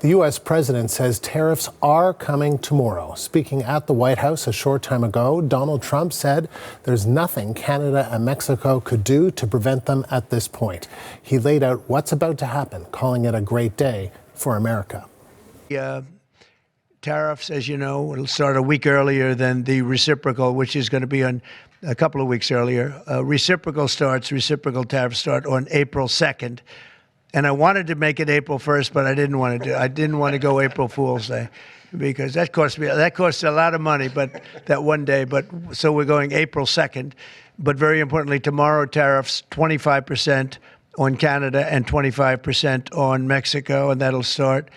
The U.S. president says tariffs are coming tomorrow. Speaking at the White House a short time ago, Donald Trump said there's nothing Canada and Mexico could do to prevent them at this point. He laid out what's about to happen, calling it a great day for America. Tariffs, as you know, will start a week earlier than the reciprocal, which is going to be on a couple of weeks earlier. Reciprocal tariffs start on April 2nd. And I wanted to make it April 1st, but I didn't want to go April Fool's Day because that costs a lot of money, but that one day. But so we're going April 2nd. But very importantly, tomorrow tariffs 25% on Canada and 25% on Mexico, and that'll start.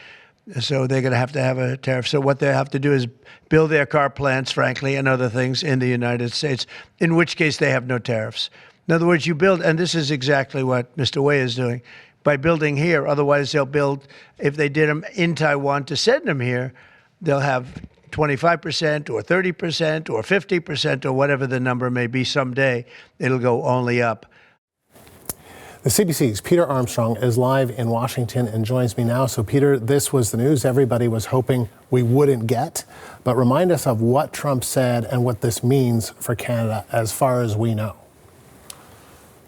So they're going to have a tariff. So what they have to do is build their car plants, frankly, and other things in the United States, in which case they have no tariffs. In other words, you build, and this is exactly what Mr. Wei is doing, by building here. Otherwise, they'll build, if they did them in Taiwan to send them here, they'll have 25% or 30% or 50% or whatever the number may be someday. It'll go only up. The CBC's Peter Armstrong is live in Washington and joins me now. So, Peter, this was the news everybody was hoping we wouldn't get. But remind us of what Trump said and what this means for Canada as far as we know.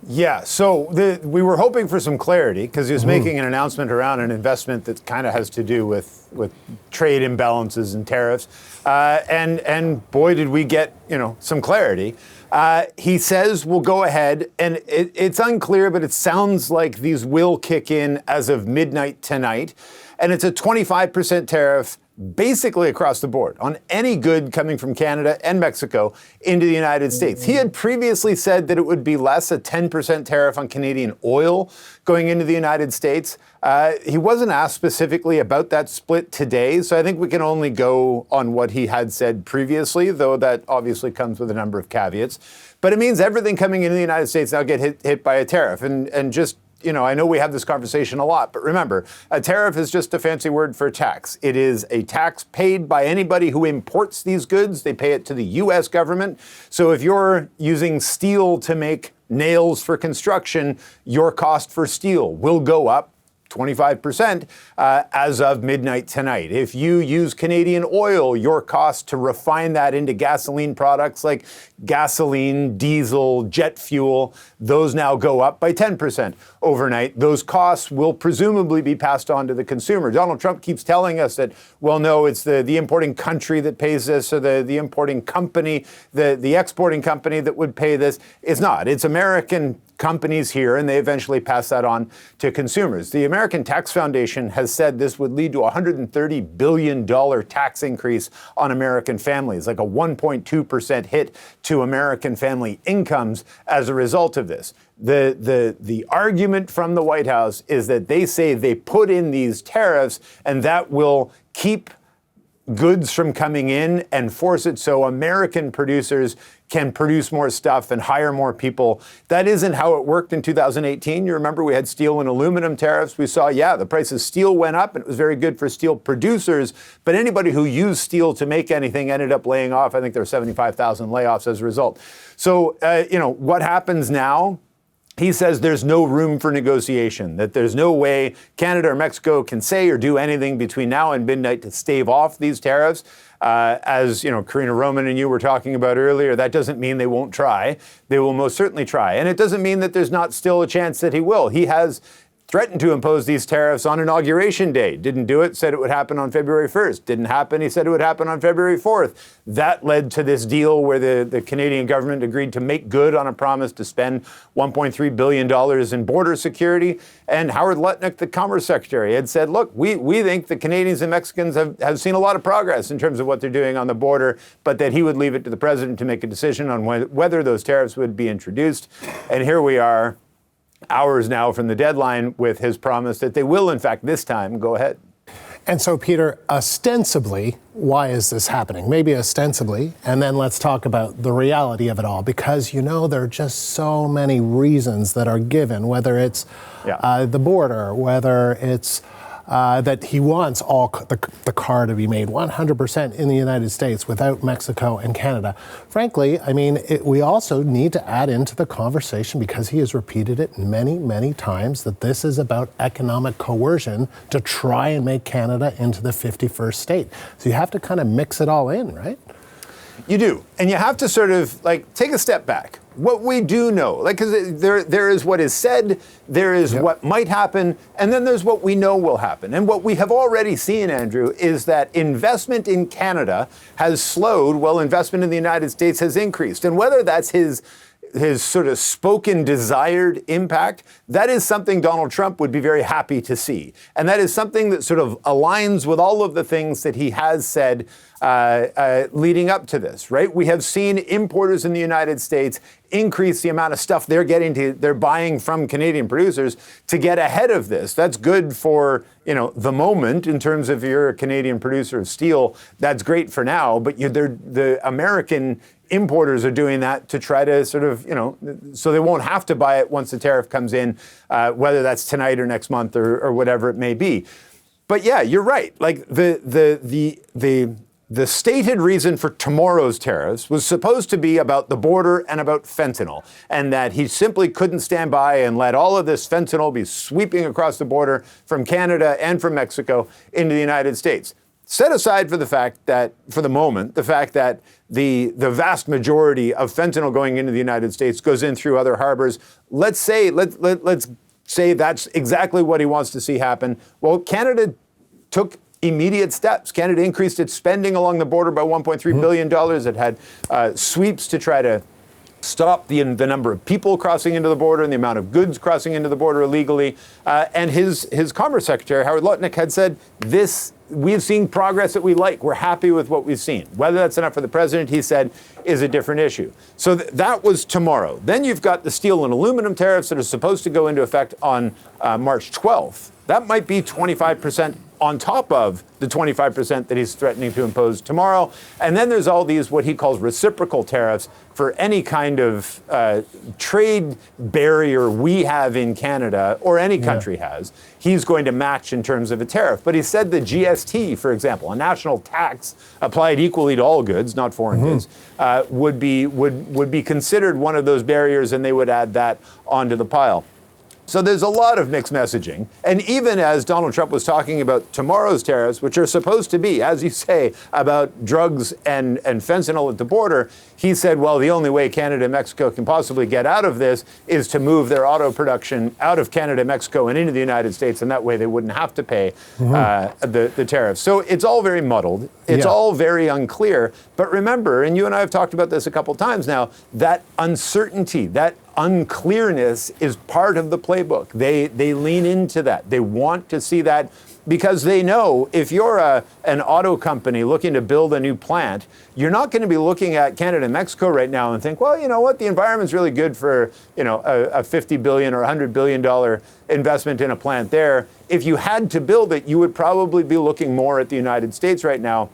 Yeah, so we were hoping for some clarity because he was making an announcement around an investment that kind of has to do with trade imbalances and tariffs. And boy, did we get, some clarity. He says we'll go ahead, and it's unclear, but it sounds like these will kick in as of midnight tonight. And it's a 25% tariff basically across the board on any good coming from Canada and Mexico into the United States. He had previously said that it would be less, a 10% tariff on Canadian oil going into the United States. He wasn't asked specifically about that split today, so I think we can only go on what he had said previously, though that obviously comes with a number of caveats. But it means everything coming into the United States now get hit by a tariff. And just I know we have this conversation a lot, but remember, a tariff is just a fancy word for tax. It is a tax paid by anybody who imports these goods. They pay it to the U.S. government. So if you're using steel to make nails for construction, your cost for steel will go up 25% as of midnight tonight. If you use Canadian oil, your cost to refine that into gasoline products like gasoline, diesel, jet fuel, those now go up by 10% overnight. Those costs will presumably be passed on to the consumer. Donald Trump keeps telling us that, well, no, it's the importing country that pays this, or the importing company, the exporting company that would pay this. It's not. It's American companies here, and they eventually pass that on to consumers. The American Tax Foundation has said this would lead to a $130 billion tax increase on American families, like a 1.2% hit to American family incomes as a result of this. The argument from the White House is that they say they put in these tariffs and that will keep goods from coming in and force it so American producers can produce more stuff and hire more people. That isn't how it worked in 2018. You remember we had steel and aluminum tariffs. We saw, the price of steel went up and it was very good for steel producers. But anybody who used steel to make anything ended up laying off. I think there were 75,000 layoffs as a result. So, what happens now? He says there's no room for negotiation, that there's no way Canada or Mexico can say or do anything between now and midnight to stave off these tariffs. As Karina Roman and you were talking about earlier, that doesn't mean they won't try. They will most certainly try. And it doesn't mean that there's not still a chance that he will. He has threatened to impose these tariffs on Inauguration Day. Didn't do it, said it would happen on February 1st. Didn't happen, he said it would happen on February 4th. That led to this deal where the Canadian government agreed to make good on a promise to spend $1.3 billion in border security. And Howard Lutnick, the Commerce Secretary, had said, look, we think the Canadians and Mexicans have seen a lot of progress in terms of what they're doing on the border, but that he would leave it to the president to make a decision on whether those tariffs would be introduced. And here we are, hours now from the deadline, with his promise that they will, in fact, this time go ahead. And so, Peter, ostensibly, why is this happening? Maybe ostensibly, and then let's talk about the reality of it all, because, there are just so many reasons that are given, whether it's the border, whether it's that he wants all the car to be made 100% in the United States without Mexico and Canada. Frankly, I mean, we also need to add into the conversation, because he has repeated it many, many times, that this is about economic coercion to try and make Canada into the 51st state. So you have to kind of mix it all in, right? You do. And you have to sort of take a step back. What we do know, because there is what is said, there is what might happen, and then there's what we know will happen. And what we have already seen, Andrew, is that investment in Canada has slowed while investment in the United States has increased. And whether that's his sort of spoken desired impact, that is something Donald Trump would be very happy to see. And that is something that sort of aligns with all of the things that he has said leading up to this, right? We have seen importers in the United States increase the amount of stuff they're buying from Canadian producers to get ahead of this. That's good for, the moment in terms of you're a Canadian producer of steel. That's great for now, but the American importers are doing that to try to sort of, so they won't have to buy it once the tariff comes in, whether that's tonight or next month or whatever it may be. But yeah, you're right. Like the stated reason for tomorrow's tariffs was supposed to be about the border and about fentanyl, and that he simply couldn't stand by and let all of this fentanyl be sweeping across the border from Canada and from Mexico into the United States. Set aside for the fact that, for the moment, the fact that the vast majority of fentanyl going into the United States goes in through other harbors. Let's say that's exactly what he wants to see happen. Well, Canada took immediate steps. Canada increased its spending along the border by $1.3 billion. It had sweeps to try to stop the number of people crossing into the border and the amount of goods crossing into the border illegally. And his Commerce Secretary, Howard Lutnick, had said, we've seen progress that we like. We're happy with what we've seen. Whether that's enough for the president, he said, is a different issue. So that was tomorrow. Then you've got the steel and aluminum tariffs that are supposed to go into effect on March 12th. That might be 25% on top of the 25% that he's threatening to impose tomorrow. And then there's all these, what he calls reciprocal tariffs for any kind of trade barrier we have in Canada or any country has. He's going to match in terms of a tariff. But he said the GST, for example, a national tax applied equally to all goods, not foreign goods, would be considered one of those barriers, and they would add that onto the pile. So there's a lot of mixed messaging. And even as Donald Trump was talking about tomorrow's tariffs, which are supposed to be, as you say, about drugs and fentanyl at the border, he said, well, the only way Canada and Mexico can possibly get out of this is to move their auto production out of Canada, Mexico, and into the United States, and that way they wouldn't have to pay the tariffs. So it's all very muddled. It's all very unclear. But remember, and you and I have talked about this a couple times now, that uncertainty, that unclearness is part of the playbook. They lean into that. They want to see that because they know if you're an auto company looking to build a new plant, you're not going to be looking at Canada and Mexico right now and think, well, you know what, the environment's really good for a $50 billion or $100 billion investment in a plant there. If you had to build it, you would probably be looking more at the United States right now.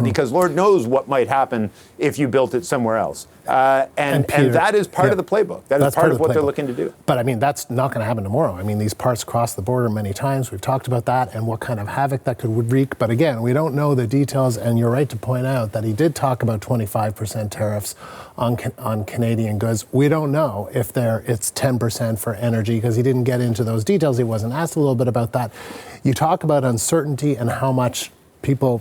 Because Lord knows what might happen if you built it somewhere else. And that is part of the playbook. That's part of what they're looking to do. But I mean, that's not going to happen tomorrow. I mean, these parts cross the border many times. We've talked about that and what kind of havoc that could wreak. But again, we don't know the details. And you're right to point out that he did talk about 25% tariffs on Canadian goods. We don't know if it's 10% for energy because he didn't get into those details. He wasn't asked a little bit about that. You talk about uncertainty and how much people,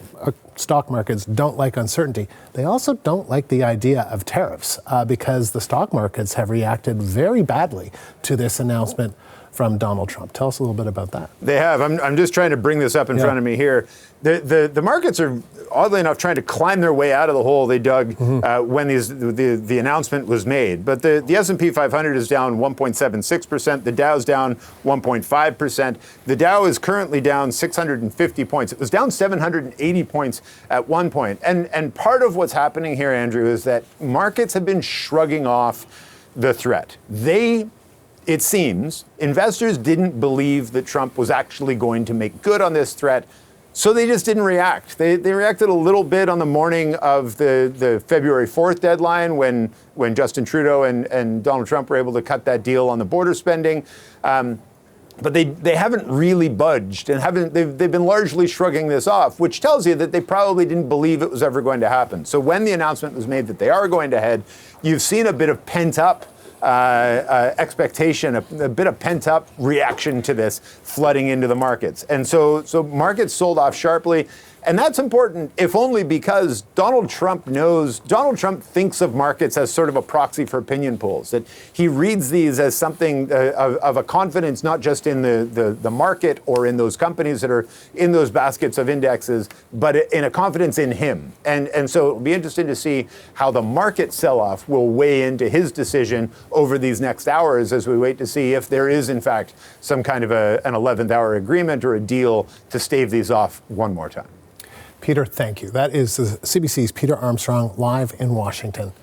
stock markets don't like uncertainty. They also don't like the idea of tariffs because the stock markets have reacted very badly to this announcement from Donald Trump. Tell us a little bit about that. They have. I'm just trying to bring this up in front of me here. The markets are, oddly enough, trying to climb their way out of the hole they dug when the announcement was made. But the S&P 500 is down 1.76%. The Dow's down 1.5%. The Dow is currently down 650 points. It was down 780 points at one point. And part of what's happening here, Andrew, is that markets have been shrugging off the threat. It seems investors didn't believe that Trump was actually going to make good on this threat, so they just didn't react. They reacted a little bit on the morning of the February 4th deadline when Justin Trudeau and Donald Trump were able to cut that deal on the border spending. But they haven't really budged and they've been largely shrugging this off, which tells you that they probably didn't believe it was ever going to happen. So when the announcement was made that they are going ahead, you've seen a bit of pent up expectation, a bit of pent up reaction to this flooding into the markets. And so markets sold off sharply. And that's important, if only because Donald Trump thinks of markets as sort of a proxy for opinion polls, that he reads these as something of a confidence, not just in the market or in those companies that are in those baskets of indexes, but in a confidence in him. And so it'll be interesting to see how the market sell-off will weigh into his decision over these next hours as we wait to see if there is, in fact, some kind of an 11th hour agreement or a deal to stave these off one more time. Peter, thank you. That is CBC's Peter Armstrong live in Washington.